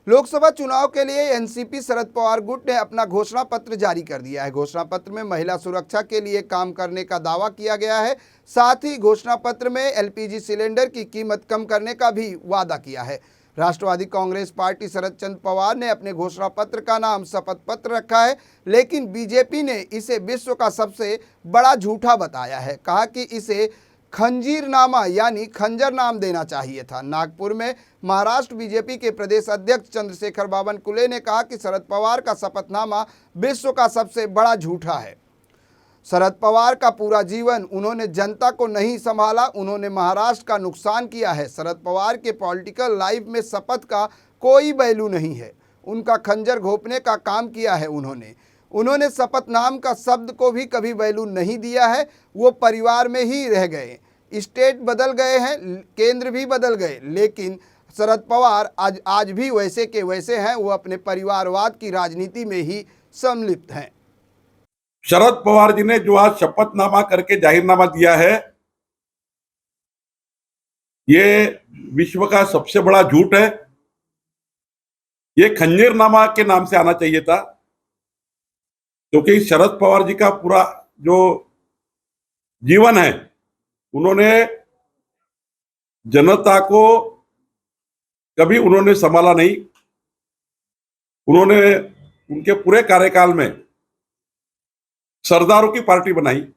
लोकसभा चुनाव के लिए एनसीपी शरद पवार गुट ने अपना घोषणा पत्र जारी कर दिया है। घोषणा पत्र में महिला सुरक्षा के लिए काम करने का दावा किया गया है। साथ ही घोषणा पत्र में एलपीजी सिलेंडर की कीमत कम करने का भी वादा किया है। राष्ट्रवादी कांग्रेस पार्टी शरद चंद्र पवार ने अपने घोषणा पत्र का नाम शपथ पत्र रखा है, लेकिन बीजेपी ने इसे विश्व का सबसे बड़ा झूठा बताया है। कहा कि इसे खंजीरनामा यानी खंजर नाम देना चाहिए था। नागपुर में महाराष्ट्र बीजेपी के प्रदेश अध्यक्ष चंद्रशेखर बावनकुले ने कहा कि शरद पवार का शपथनामा विश्व का सबसे बड़ा झूठा है। शरद पवार का पूरा जीवन उन्होंने जनता को नहीं संभाला, उन्होंने महाराष्ट्र का नुकसान किया है। शरद पवार के पॉलिटिकल लाइफ में शपथ का कोई वैल्यू नहीं है। उनका खंजर घोंपने का काम किया है। उन्होंने शपथ नाम का शब्द को भी कभी वैल्यू नहीं दिया है। वो परिवार में ही रह गए। स्टेट बदल गए हैं, केंद्र भी बदल गए, लेकिन शरद पवार आज भी वैसे के वैसे हैं। वो अपने परिवारवाद की राजनीति में ही सम्मिलित हैं। शरद पवार जी ने जो आज शपथनामा करके जाहिरनामा दिया है, ये विश्व का सबसे बड़ा झूठ है। ये खंजीरनामा के नाम से आना चाहिए था, क्योंकि शरद पवार जी का पूरा जो जीवन है, उन्होंने जनता को कभी उन्होंने संभाला नहीं। उन्होंने उनके पूरे कार्यकाल में सरदारों की पार्टी बनाई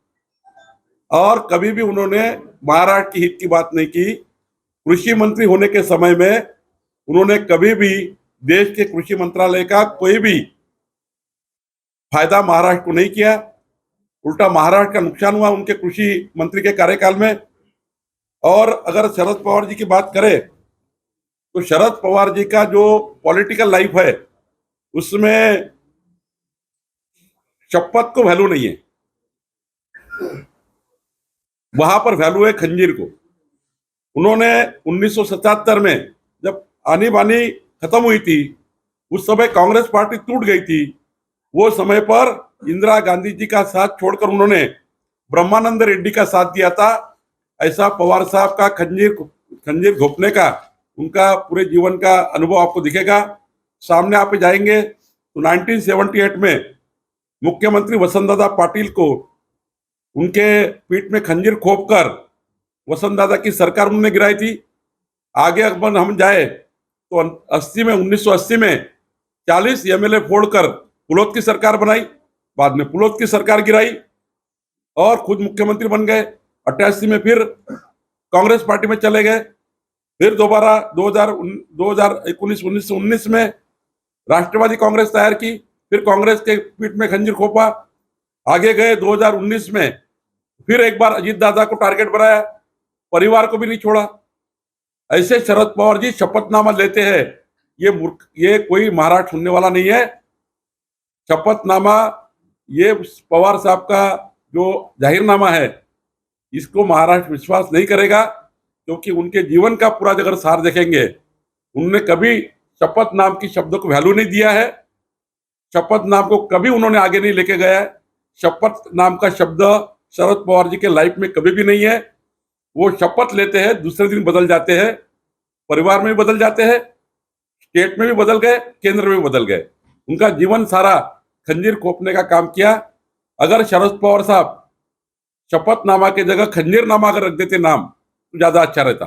और कभी भी उन्होंने महाराष्ट्र की हित की बात नहीं की। कृषि मंत्री होने के समय में उन्होंने कभी भी देश के कृषि मंत्रालय का कोई भी फायदा महाराष्ट्र को नहीं किया। उल्टा महाराष्ट्र का नुकसान हुआ उनके कृषि मंत्री के कार्यकाल में। और अगर शरद पवार जी की बात करें तो शरद पवार जी का जो पॉलिटिकल लाइफ है, उसमें शपथ को वैल्यू नहीं है, वहां पर वैल्यू है खंजीर को। उन्होंने 1977 में जब आनी बानी खत्म हुई थी, उस समय कांग्रेस पार्टी टूट गई थी। वो समय पर इंदिरा गांधी जी का साथ छोड़कर उन्होंने ब्रह्मानंद रेड्डी का साथ दिया था। ऐसा पवार साहब का खंजीर घोंपने का उनका पूरे जीवन का अनुभव आपको दिखेगा। सामने आप जाएंगे तो 1978 में मुख्यमंत्री वसंतदादा पाटिल को उनके पीठ में खंजीर खोपकर वसंतदादा की सरकार उन्होंने गिराई थी। आगे अगर हम जाए तो 1980 में 40 एमएलए फोड़कर पुलोत की सरकार बनाई। बाद में पुलोत की सरकार गिराई और खुद मुख्यमंत्री बन गए। 88 में फिर कांग्रेस पार्टी में चले गए। फिर दोबारा 1919 में राष्ट्रवादी कांग्रेस तैयार की, फिर कांग्रेस के पीठ में खंजीर खोपा। आगे गए 2019 में फिर एक बार अजीत दादा को टारगेट बनाया, परिवार को भी नहीं छोड़ा। ऐसे शरद पवार जी शपथनामा लेते हैं। ये कोई महाराष्ट्र सुनने वाला नहीं है। शपथनामा ये पवार साहब का जो जाहिरनामा है, इसको महाराष्ट्र विश्वास नहीं करेगा, क्योंकि उनके जीवन का पूरा अगर सार देखेंगे, उन्होंने कभी शपथ नाम की शब्द को वैल्यू नहीं दिया है। शपथ नाम को कभी उन्होंने आगे नहीं लेके गया है। शपथ नाम का शब्द शरद पवार जी के लाइफ में कभी भी नहीं है। वो शपथ लेते हैं, दूसरे दिन बदल जाते हैं, परिवार में भी बदल जाते हैं, स्टेट में भी बदल गए, केंद्र में भी बदल गए। उनका जीवन सारा खंजीर खोपने का काम किया। अगर शरद पवार साहब शपथनामा की जगह खंजीरनामा अगर रख देते नाम, तो ज्यादा अच्छा रहता।